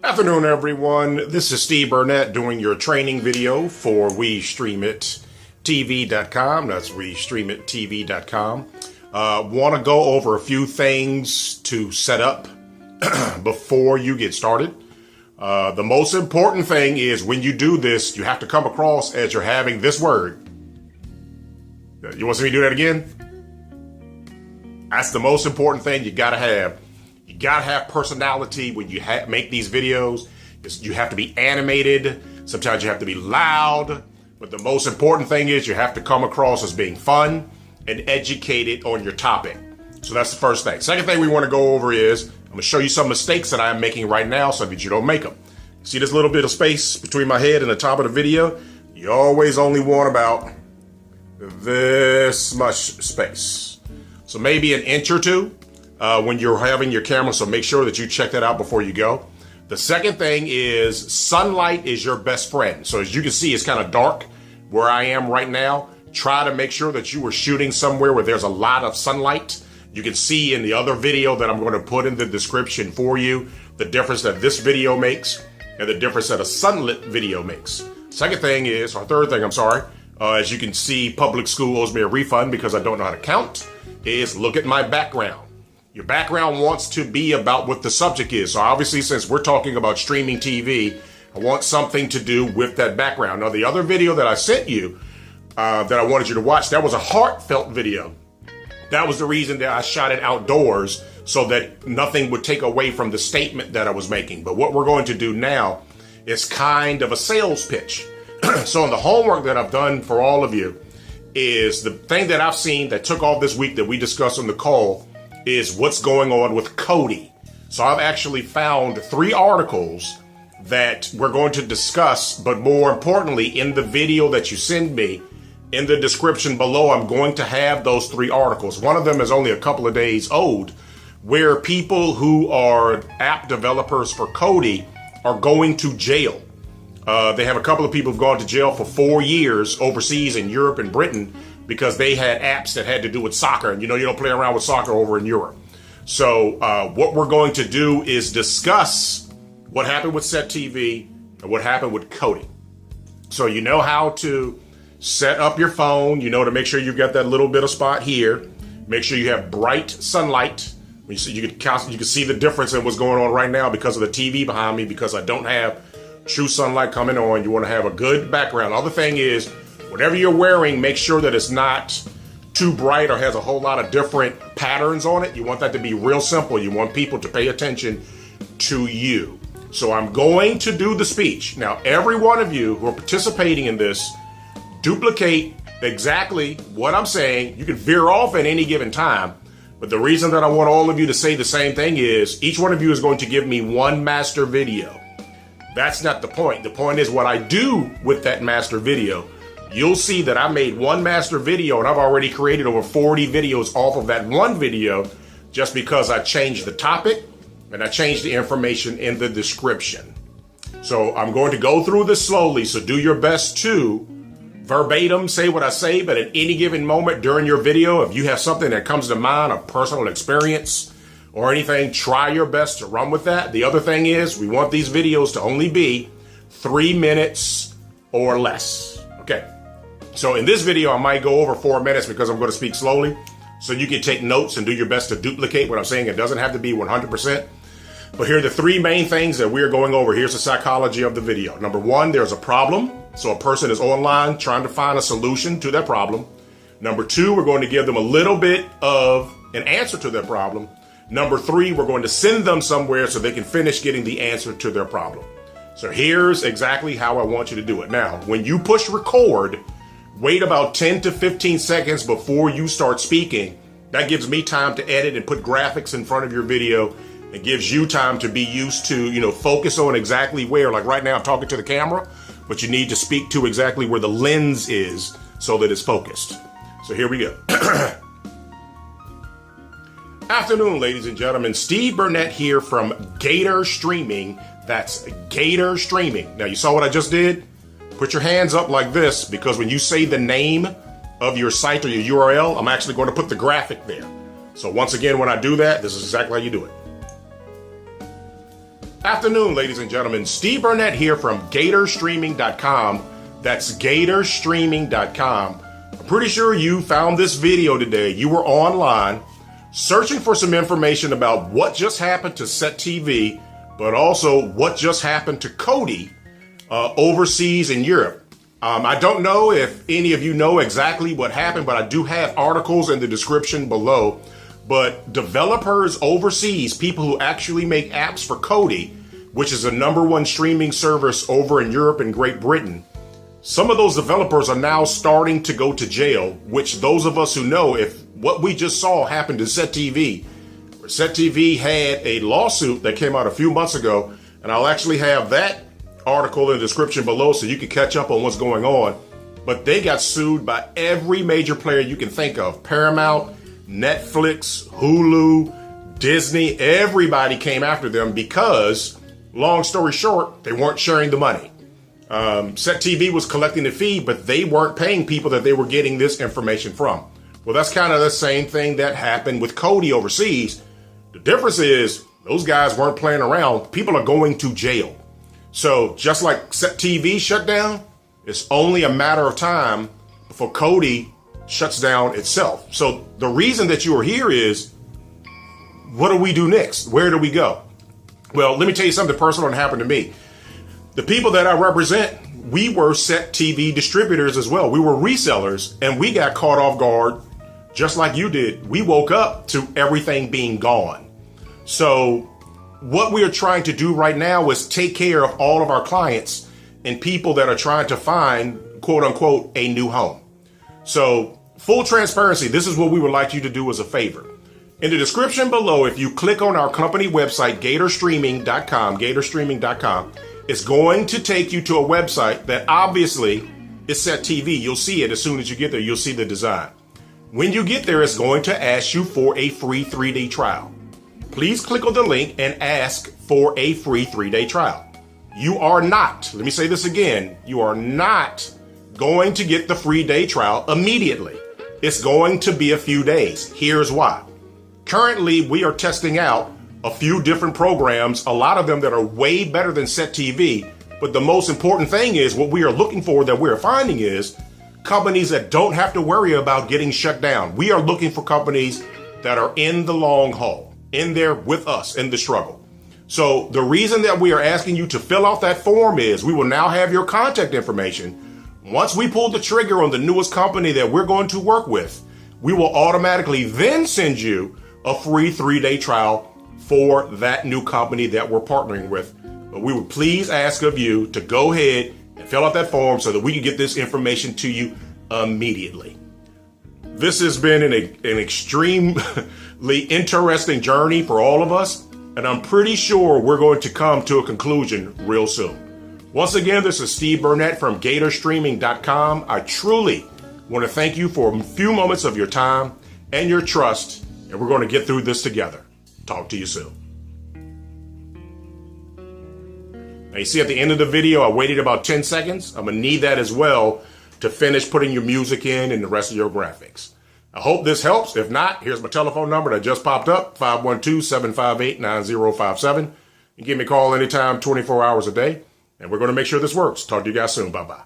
Afternoon, everyone. This is Steve Burnett doing your training video for WeStreamItTV.com. That's WeStreamItTV.com. Want to go over a few things to set up before you get started. The most important thing is when you do this, you have to come across as you're having this word. You want to see me do that again? That's the most important thing you got to have. You got to have personality when you make these videos. You have to be animated. Sometimes you have to be loud. But the most important thing is you have to come across as being fun and educated on your topic. So that's the first thing. Second thing we want to go over is I'm going to show you some mistakes that I'm making right now so that you don't make them. See this little bit of space between my head and the top of the video? You always only want about this much space. So maybe an inch or two when you're having your camera. So make sure that you check that out before you go. The second thing is sunlight is your best friend. So as you can see, it's kind of dark where I am right now. Try to make sure that you are shooting somewhere where there's a lot of sunlight. You can see in the other video that I'm going to put in the description for you the difference that this video makes and the difference that a sunlit video makes. Second thing is, or third thing, I'm sorry, as you can see, public school owes me a refund because I don't know how to count, is look at my background. Your background wants to be about what the subject is. So obviously, since we're talking about streaming TV, I want something to do with that background. Now, the other video that I sent you that I wanted you to watch, that was a heartfelt video. That was the reason that I shot it outdoors so that nothing would take away from the statement that I was making. But what we're going to do now is kind of a sales pitch. So in the homework that I've done for all of you is the thing that I've seen that took off this week that we discussed on the call is what's going on with Kodi. So I've actually found 3 articles that we're going to discuss, but more importantly, in the video that you send me, in the description below, I'm going to have those 3 articles. One of them is only a couple of days old, where people who are app developers for Kodi are going to jail. They have a couple of people who've gone to jail for 4 years overseas in Europe and Britain because they had apps that had to do with soccer. And you know, you don't play around with soccer over in Europe. So what we're going to do is discuss what happened with Set TV and what happened with Kodi. So you know how to set up your phone, you know, to make sure you've got that little bit of spot here. Make sure you have bright sunlight. You can see the difference in what's going on right now because of the TV behind me, because I don't have true sunlight coming on. You want to have a good background. Other thing is, whatever you're wearing, make sure that it's not too bright or has a whole lot of different patterns on it. You want that to be real simple. You want people to pay attention to you. So I'm going to do the speech. Now, every one of you who are participating in this, duplicate exactly what I'm saying. You can veer off at any given time. But the reason that I want all of you to say the same thing is each one of you is going to give me one master video. That's not the point. The point is what I do with that master video. You'll see that I made one master video and I've already created over 40 videos off of that one video just because I changed the topic and I changed the information in the description. So I'm going to go through this slowly. So do your best to verbatim say what I say, but at any given moment during your video, if you have something that comes to mind, a personal experience or anything, try your best to run with that. The other thing is we want these videos to only be 3 minutes or less. Okay. So in this video, I might go over 4 minutes because I'm going to speak slowly so you can take notes and do your best to duplicate what I'm saying. It doesn't have to be 100%. But here are the 3 main things that we're going over. Here's the psychology of the video. Number 1, there's a problem. So a person is online trying to find a solution to their problem. Number 2, we're going to give them a little bit of an answer to their problem. Number 3, we're going to send them somewhere so they can finish getting the answer to their problem. So here's exactly how I want you to do it. Now, when you push record, wait about 10 to 15 seconds before you start speaking. That gives me time to edit and put graphics in front of your video. It gives you time to be used to, focus on exactly where. Like right now, I'm talking to the camera, but you need to speak to exactly where the lens is so that it's focused. So here we go. Afternoon, ladies and gentlemen. Steve Burnett here from Gator Streaming. That's Gator Streaming. Now, you saw what I just did? Put your hands up like this because when you say the name of your site or your URL, I'm actually going to put the graphic there. So once again, when I do that, this is exactly how you do it. Afternoon, ladies and gentlemen. Steve Burnett here from GatorStreaming.com. That's GatorStreaming.com. I'm pretty sure you found this video today. You were online searching for some information about what just happened to Set TV, but also what just happened to Kodi overseas in Europe. I don't know if any of you know exactly what happened, but I do have articles in the description below. But developers overseas, people who actually make apps for Kodi, which is the #1 streaming service over in Europe and Great Britain, some of those developers are now starting to go to jail, which those of us who know, if what we just saw happened to Set TV, Set TV had a lawsuit that came out a few months ago, and I'll actually have that article in the description below so you can catch up on what's going on. But they got sued by every major player you can think of. Paramount, Netflix, Hulu, Disney, everybody came after them because, long story short, they weren't sharing the money. Set TV was collecting the fee, but they weren't paying people that they were getting this information from. Well, that's kind of the same thing that happened with Kodi overseas. The difference is those guys weren't playing around. People are going to jail. So just like Set TV shut down, it's only a matter of time before Kodi shuts down itself. So the reason that you are here is, what do we do next? Where do we go? Well, let me tell you something personal that happened to me. The people that I represent, we were Set TV distributors as well. We were resellers, and we got caught off guard just like you did. We woke up to everything being gone. So what we are trying to do right now is take care of all of our clients and people that are trying to find, quote unquote, a new home. So full transparency, this is what we would like you to do as a favor. In the description below, if you click on our company website, GatorStreaming.com, it's going to take you to a website that obviously is Set TV. You'll see it as soon as you get there. You'll see the design. When you get there, it's going to ask you for a free 3-day trial. Please click on the link and ask for a free 3-day trial. You are not, let me say this again, you are not going to get the free day trial immediately. It's going to be a few days. Here's why. Currently, we are testing out a few different programs, a lot of them that are way better than Set TV. But the most important thing is what we are looking for, that we're finding, is companies that don't have to worry about getting shut down. We are looking for companies that are in the long haul, in there with us in the struggle. So the reason that we are asking you to fill out that form is we will now have your contact information. Once we pull the trigger on the newest company that we're going to work with, we will automatically then send you a free 3-day trial for that new company that we're partnering with. But we would please ask of you to go ahead and fill out that form so that we can get this information to you immediately. This has been an extremely interesting journey for all of us, and I'm pretty sure we're going to come to a conclusion real soon. Once again, this is Steve Burnett from GatorStreaming.com. I truly want to thank you for a few moments of your time and your trust, and we're going to get through this together. Talk to you soon. Now, you see at the end of the video, I waited about 10 seconds. I'm going to need that as well to finish putting your music in and the rest of your graphics. I hope this helps. If not, here's my telephone number that just popped up, 512-758-9057. You give me a call anytime, 24 hours a day. And we're going to make sure this works. Talk to you guys soon. Bye-bye.